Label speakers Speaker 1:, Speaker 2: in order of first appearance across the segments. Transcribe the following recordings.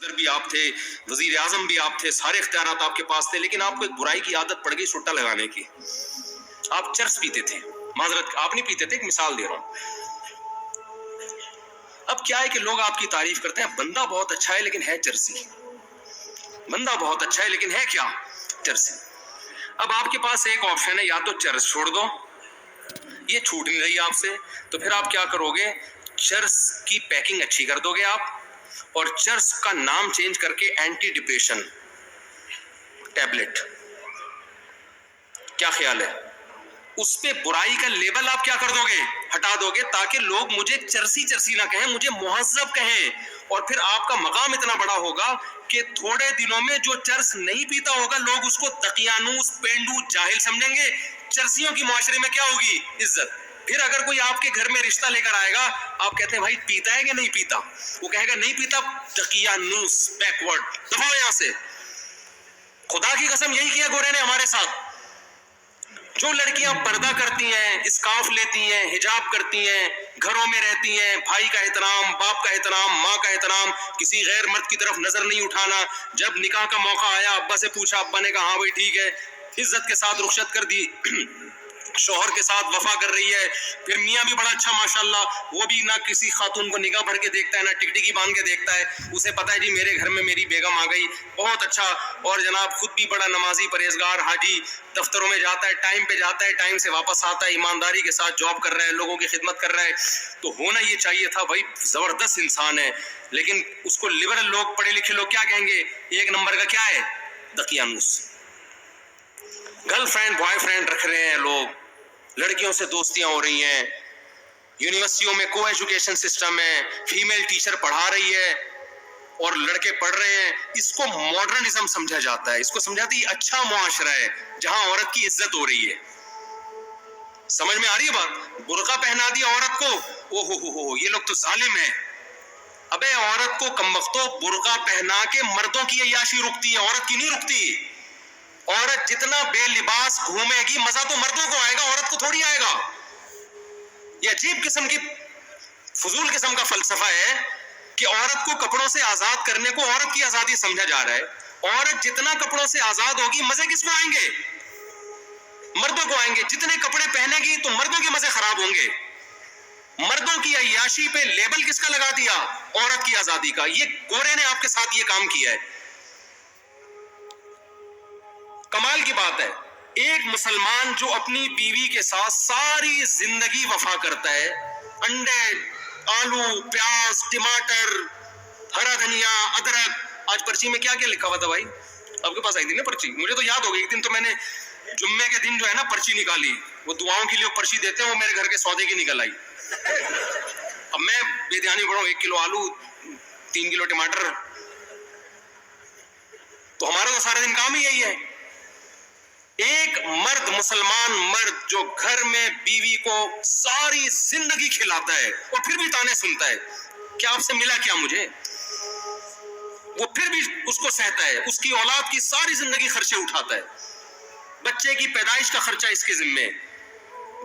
Speaker 1: صدر بھی آپ تھے, وزیر اعظم بھی آپ تھے, سارے اختیارات آپ کے پاس تھے, لیکن آپ کو ایک برائی کی عادت پڑ گئی سٹا لگانے کی. آپ چرس پیتے تھے. معذرت, آپ نہیں پیتے تھے, ایک مثال دے رہا ہوں. اب کیا ہے کہ لوگ آپ کی تعریف کرتے ہیں, بندہ بہت اچھا ہے لیکن ہے چرسی. بندہ بہت اچھا ہے لیکن ہے کیا؟ چرسی. اب آپ کے پاس ایک آپشن ہے, یا تو چرس چھوڑ دو, یہ چھوٹ نہیں رہی آپ سے, تو پھر آپ کیا کرو گے؟ چرس کی پیکنگ اچھی کر دو گے آپ, اور چرس کا نام چینج کر کے اینٹی ڈپریشن ٹیبلٹ. کیا خیال ہے؟ اس پہ برائی کا لیبل آپ کیا کر دو گے؟ ہٹا دو گے, تاکہ لوگ مجھے چرسی چرسی نہ کہیں, مجھے مہذب کہیں. اور پھر آپ کا مقام اتنا بڑا ہوگا کہ تھوڑے دنوں میں جو چرس نہیں پیتا ہوگا لوگ اس کو دقیانوس, پینڈو, جاہل سمجھیں گے. چرسیوں کی معاشرے میں کیا ہوگی؟ عزت. پھر اگر کوئی آپ کے گھر میں رشتہ لے کر آئے گا, آپ کہتے ہیں بھائی پیتا ہے کہ نہیں پیتا, وہ کہے گا نہیں پیتا, دقیانوس, بیکورڈ, دفعہ یہاں سے. خدا کی قسم یہی کیا گورے نے ہمارے ساتھ. جو لڑکیاں پردہ کرتی ہیں, اسکارف لیتی ہیں, حجاب کرتی ہیں, گھروں میں رہتی ہیں, بھائی کا احترام, باپ کا احترام, ماں کا احترام, کسی غیر مرد کی طرف نظر نہیں اٹھانا. جب نکاح کا موقع آیا, ابا سے پوچھا, ابا نے کہا ہاں بھائی ٹھیک ہے, عزت کے ساتھ رخصت کر دی. شوہر کے ساتھ وفا کر رہی ہے. پھر میاں بھی بڑا اچھا ماشاءاللہ, وہ بھی نہ کسی خاتون کو نگاہ بھر کے دیکھتا ہے, نہ ٹکٹکی باندھ کے دیکھتا ہے. اسے پتا ہے جی میرے گھر میں میری بیگم آ گئی, بہت اچھا. اور جناب خود بھی بڑا نمازی, پرہیزگار, حاجی, دفتروں میں جاتا ہے, ٹائم پہ جاتا ہے, ٹائم سے واپس آتا ہے, ایمانداری کے ساتھ جاب کر رہا ہے, لوگوں کی خدمت کر رہا ہے. تو ہونا یہ چاہیے تھا بھائی, زبردست انسان ہے. لیکن اس کو لبرل لوگ, پڑھے لکھے لوگ کیا کہیں گے؟ ایک نمبر کا کیا ہے؟ دقیانوس. گرل فرینڈ, بوائے فرینڈ رکھ رہے ہیں لوگ, لڑکیوں سے دوستیاں ہو رہی ہیں, یونیورسٹیوں میں کو ایجوکیشن سسٹم ہے, فیمیل ٹیچر پڑھا رہی ہے اور لڑکے پڑھ رہے ہیں. اس کو ماڈرنزم سمجھا جاتا ہے, اس کو سمجھاتے ہیں اچھا معاشرہ ہے جہاں عورت کی عزت ہو رہی ہے. سمجھ میں آ رہی ہے بات؟ برقع پہنا دیا عورت کو, او ہو یہ لوگ تو ظالم ہیں. ابے عورت کو کمبختو برقع پہنا کے مردوں کی عیاشی رکتی ہے, عورت کی نہیں رکتی. عورت جتنا بے لباس گھومے گی مزہ تو مردوں کو آئے گا, عورت کو تھوڑی آئے گا. یہ عجیب قسم کی فضول قسم کا فلسفہ ہے کہ عورت کو کپڑوں سے آزاد کرنے کو عورت کی آزادی سمجھا جا رہا ہے. عورت جتنا کپڑوں سے آزاد ہوگی مزے کس کو آئیں گے؟ مردوں کو آئیں گے. جتنے کپڑے پہنے گی تو مردوں کے مزے خراب ہوں گے. مردوں کی عیاشی پہ لیبل کس کا لگا دیا؟ عورت کی آزادی کا. یہ گورے نے آپ کے ساتھ یہ کام کیا ہے. کمال کی بات ہے, ایک مسلمان جو اپنی بیوی کے ساتھ ساری زندگی وفا کرتا ہے, انڈے, آلو, پیاز, ٹماٹر, ہرا دھنیا, ادرک. آج پرچی میں کیا کیا لکھا ہوا تھا بھائی؟ آپ کے پاس آئی تھی نا پرچی؟ مجھے تو یاد ہو گئی. ایک دن تو میں نے جمعے کے دن جو ہے نا پرچی نکالی, وہ دعاؤں کے لیے پرچی دیتے ہیں, وہ میرے گھر کے سودے کی نکل آئی. اب میں بے دھیانی پڑھا ہوں, 1 کلو آلو, 3 کلو ٹماٹر, تو ہمارا تو سارا دن کام ہی یہی ہے. ایک مرد, مسلمان مرد جو گھر میں بیوی کو ساری زندگی کھلاتا ہے اور پھر بھی تانے سنتا ہے, کیا آپ سے ملا کیا مجھے؟ وہ پھر بھی اس کو سہتا ہے, اس کی اولاد کی ساری زندگی خرچے اٹھاتا ہے, بچے کی پیدائش کا خرچہ اس کے ذمے,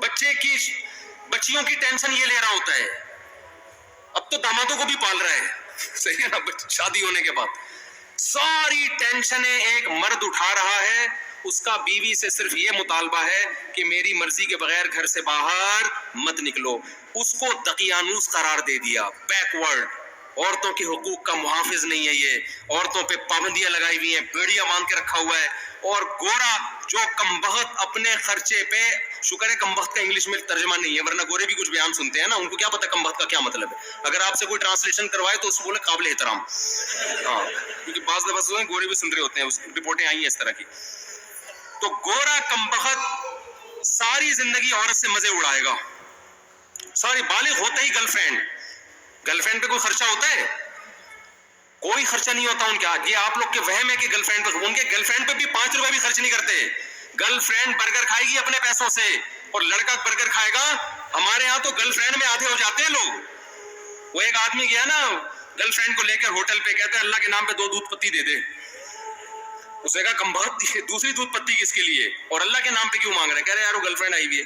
Speaker 1: بچیوں کی ٹینشن یہ لے رہا ہوتا ہے. اب تو دامادوں کو بھی پال رہا ہے, صحیح ہے نا, شادی ہونے کے بعد ساری ٹینشنیں ایک مرد اٹھا رہا ہے. اس کا بیوی سے صرف یہ مطالبہ ہے کہ میری مرضی کے بغیر گھر سے باہر مت نکلو. اس کو دقیانوس قرار دے دیا, بیکورڈ. عورتوں کے حقوق کا محافظ نہیں ہے یہ, عورتوں پہ پابندیاں لگائی ہوئی ہیں, بیڑیاں باندھ کے رکھا ہوا ہے. اور گورا جو کمبخت اپنے خرچے پہ, شکر ہے کمبخت کا انگلش میں ترجمہ نہیں ہے, ورنہ گورے بھی کچھ بیان سنتے ہیں نا, ان کو کیا پتا کمبخت کا کیا مطلب ہے. اگر آپ سے کوئی ٹرانسلیشن کروائے تو اس کو بولے قابل احترام. ہاں, کیونکہ بعض دفعہ گورے بھی سن رہے ہوتے ہیں, اس رپورٹیں آئی ہیں اس طرح کی. تو گورا کمبخت ساری زندگی عورت سے مزے اڑائے گا. ساری بالغ ہوتا ہی گرل فرینڈ پہ کوئی خرچہ ہوتا ہے؟ کوئی خرچہ نہیں ہوتا ان کے ہاتھ. یہ آپ لوگ کے وہم ہے کہ گرل فرینڈ پہ, ان کے گرل فرینڈ پہ بھی 5 روپے بھی خرچ نہیں کرتے. گرل فرینڈ برگر کھائے گی اپنے پیسوں سے, اور لڑکا برگر کھائے گا. ہمارے ہاں تو گرل فرینڈ میں آدھے ہو جاتے ہیں لوگ. وہ ایک آدمی گیا نا گرل فرینڈ کو لے کر ہوٹل پہ, کہتا ہے اللہ کے نام پہ 2 دودھ پتی دے دے. اسے کہا کمبخت دوسری دودھ پتی کس کے لیے, اور اللہ کے نام پہ کیوں مانگ رہا ہے؟ کہہ رہے یار وہ گرل فرینڈ آئی ہوئی ہے.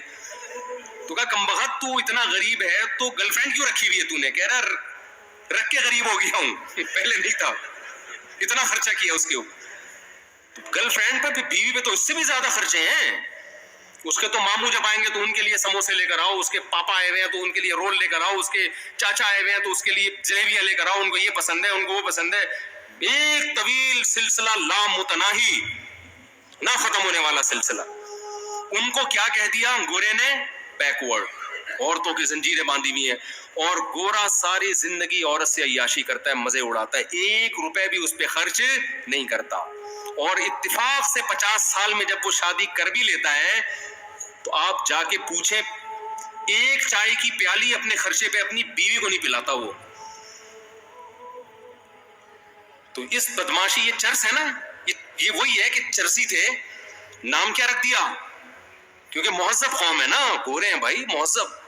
Speaker 1: تو کہا کمبخت تو اتنا غریب ہے تو گرل فرینڈ کیوں رکھی ہوئی ہے تو نے؟ کہہ رہا رکھ کے غریب ہو گیا ہوں, پہلے نہیں تھا. اتنا خرچہ کیا اس کے اوپر. گرل فرینڈ پہ, بیوی پہ تو اس سے بھی زیادہ خرچے ہیں. اس کے تو ماموں جب آئیں گے تو ان کے لیے سموسے لے کر آؤ, اس کے پاپا آئے ہوئے ہیں تو ان کے لیے رول لے کر آؤ, اس کے چاچا آئے ہوئے ہیں تو اس کے لیے جلیبیاں لے کر آؤ, ان کو یہ پسند ہے, ان کو وہ پسند ہے. ایک طویل سلسلہ لامتناہی, نہ ختم ہونے والا سلسلہ. ان کو کیا کہہ دیا گورے نے؟ بیکورڈ. عورتوں کی زنجیریں باندھی ہوئی ہیں, اور گورا ساری زندگی عورت سے عیاشی کرتا ہے, مزے اڑاتا ہے, 1 روپے بھی اس پہ خرچ نہیں کرتا. اور اتفاق سے 50 سال میں جب وہ شادی کر بھی لیتا ہے تو آپ جا کے پوچھیں, ایک چائے کی پیالی اپنے خرچے پہ اپنی بیوی کو نہیں پلاتا وہ. تو اس بدماشی, یہ چرس ہے نا, یہ وہی ہے کہ چرسی تھے. نام کیا رکھ دیا؟ کیونکہ مہذب قوم ہے نا, گورے ہیں بھائی, مہذب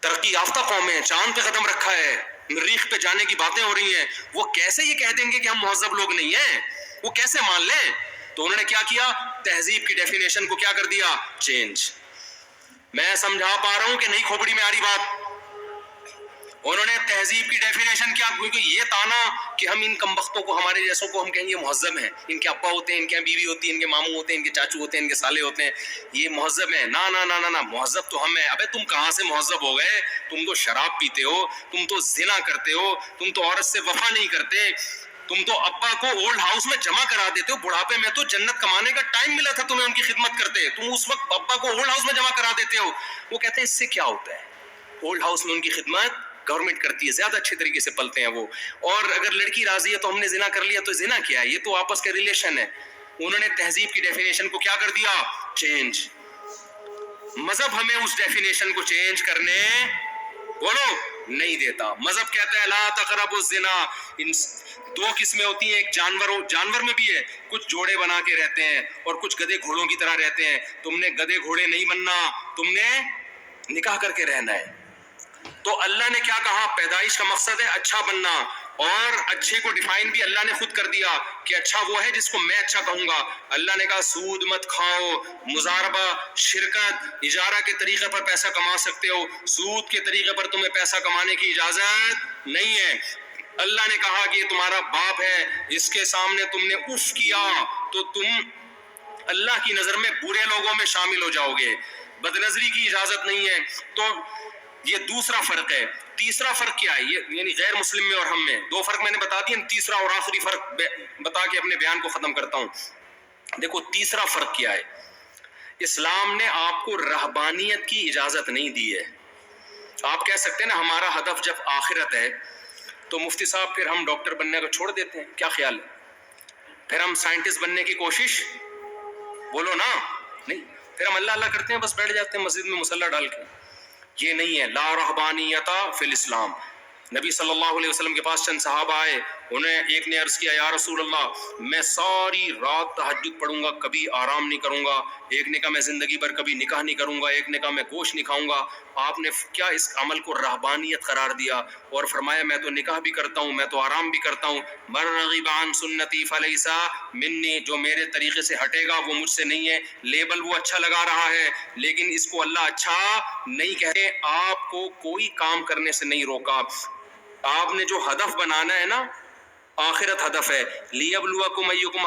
Speaker 1: ترقی یافتہ قوم ہے, چاند پہ قدم رکھا ہے, مریخ پہ جانے کی باتیں ہو رہی ہیں. وہ کیسے یہ کہہ دیں گے کہ ہم مہذب لوگ نہیں ہیں؟ وہ کیسے مان لیں؟ تو انہوں نے کیا کیا؟ تہذیب کی ڈیفینیشن کو کیا کر دیا؟ چینج. میں سمجھا پا رہا ہوں کہ نہیں کھوپڑی میں آ رہی بات؟ انہوں نے تہذیب کی ڈیفینیشن کیا, کیونکہ یہ تانا کہ ہم ان کمبختوں کو, ہمارے جیسوں کو ہم کہیں گے مہذب ہیں, ان کے ابا ہوتے ہیں, ان کے بیوی ہوتی ہے, ان کے ماموں ہوتے ہیں, ان کے چاچو ہوتے ہیں, ان کے سالے ہوتے ہیں, یہ مہذب ہیں. نا نا نا نا, مہذب تو ہم ہیں. ابے تم کہاں سے مہذب ہو گئے؟ تم تو شراب پیتے ہو, تم تو زنا کرتے ہو, تم تو عورت سے وفا نہیں کرتے, تم تو ابا کو اولڈ ہاؤس میں جمع کرا دیتے ہو. بڑھاپے میں تو جنت کمانے کا ٹائم ملا تھا تمہیں ان کی خدمت کرتے, تم اس وقت ابا کو اولڈ ہاؤس میں جمع کرا دیتے ہو. وہ کہتے ہیں اس سے کیا ہوتا ہے؟ اولڈ ہاؤس میں ان کی خدمت گورنمنٹ کرتی ہے, زیادہ اچھے طریقے سے پلتے ہیں وہ. اور اگر لڑکی راضی ہے تو ہم نے زنا کر لیا, تو زنا کیا ہے؟ یہ تو آپس کا ریلیشن ہے. انہوں نے تہذیب کی ڈیفینیشن کو کیا کر دیا؟ چینج. مذہب ہمیں اس ڈیفینیشن کو چینج کرنے بولو نہیں دیتا. مذہب کہتا ہے لا تقربوا الزنا. دو قسمیں ہوتی ہیں, ایک جانور میں بھی ہے, کچھ جوڑے بنا کے رہتے ہیں اور کچھ گدھے گھوڑوں کی طرح رہتے ہیں. تم نے گدھے گھوڑے نہیں بننا, تم نے نکاح کر کے رہنا ہے. تو اللہ نے کیا کہا؟ پیدائش کا مقصد ہے اچھا بننا, اور اچھے کو ڈیفائن بھی اللہ نے خود کر دیا کہ اچھا وہ ہے جس کو میں اچھا کہوں گا. اللہ نے کہا سود مت کھاؤ, مضاربہ, شرکت, اجارہ کے طریقے پر پیسہ کما سکتے ہو, سود کے طریقے پر تمہیں پیسہ کمانے کی اجازت نہیں ہے. اللہ نے کہا کہ یہ تمہارا باپ ہے, اس کے سامنے تم نے اف کیا تو تم اللہ کی نظر میں برے لوگوں میں شامل ہو جاؤ گے. بدنظری کی اجازت نہیں ہے. تو یہ دوسرا فرق ہے. تیسرا فرق کیا ہے؟ یہ یعنی غیر مسلم میں اور ہم میں 2 فرق میں نے بتا دیے. تیسرا اور آخری فرق بتا کے اپنے بیان کو ختم کرتا ہوں. دیکھو تیسرا فرق کیا ہے. اسلام نے آپ کو رہبانیت کی اجازت نہیں دی ہے. آپ کہہ سکتے ہیں نا ہمارا ہدف جب آخرت ہے تو مفتی صاحب پھر ہم ڈاکٹر بننے کو چھوڑ دیتے ہیں, کیا خیال ہے؟ پھر ہم سائنٹسٹ بننے کی کوشش, بولو نا, نہیں, پھر ہم اللہ اللہ کرتے ہیں, بس بیٹھ جاتے ہیں مسجد میں مصلی ڈال کے. یہ نہیں ہے. لا رہبانیت فی الاسلام. نبی صلی اللہ علیہ وسلم کے پاس چند صحابہ آئے, انہیں ایک نے عرض کیا یا رسول اللہ میں ساری رات تہجد پڑھوں گا, کبھی آرام نہیں کروں گا. ایک نے کہا میں زندگی بھر کبھی نکاح نہیں کروں گا. ایک نے کہا میں گوشت نہیں کھاؤں گا. آپ نے کیا اس عمل کو رہبانیت قرار دیا اور فرمایا میں تو نکاح بھی کرتا ہوں, میں تو آرام بھی کرتا ہوں. من رغب عن سنتی فلیس منی, جو میرے طریقے سے ہٹے گا وہ مجھ سے نہیں ہے. لیبل وہ اچھا لگا رہا ہے لیکن اس کو اللہ اچھا نہیں کہتے. آپ کو کوئی کام کرنے سے نہیں روکا. آپ نے جو ہدف بنانا ہے نا, آخرت ہدف ہے. لیبلوکم ایکم